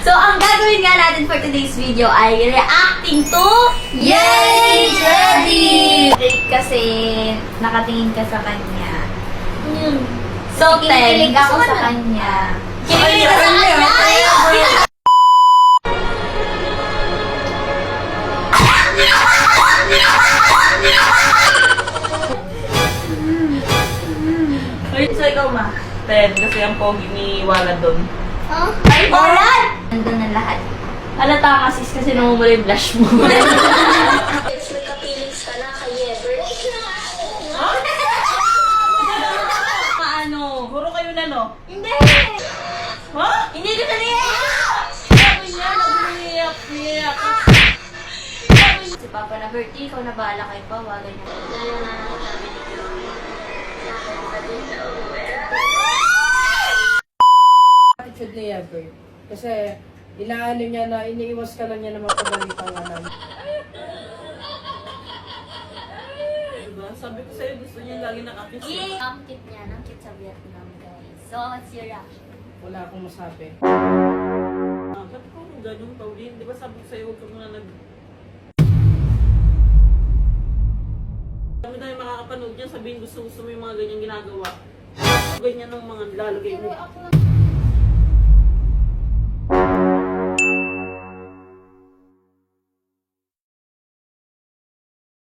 So, ang gagawin nga natin for today's video ay reacting to Yay! Jelly! Kasi nakatingin ka sa kanya. So, Kinikilig ako sa kanya. Kinikilig ka sa kanya! So, ikaw ma. 10 kasi ang pogi ni Wala doon. Ay, Bolan! Nandun na lahat. Halata ka sis kasi namumula yung blush mo. Nagka-feelings ka na kay Ever. Paano? Puro kayo na no? Hindi! Ha? Hindi ko naniyak! Sabi niya, nag-iiyak. Si Papa na Bertie, ikaw na bahala kay Pawa, ganyan. Attitude ni Ever. Kasi inaano niya na iniiwas ka lang niya na mapagalitan ka lang. Diba? Sabi ko sa'yo, gusto niya lagi nakakiss. Yay! Ang cute niya, ang cute sa Vietnam, guys. So, what's your reaction? Wala akong masabi. Ba't ko ganun, Pauline? Di ba sabi ko sa'yo, huwag ka muna Dami tayo makakapanood niya, sabihin gusto mo yung mga ganyang ginagawa. Ganyan ng mga lalagay mo.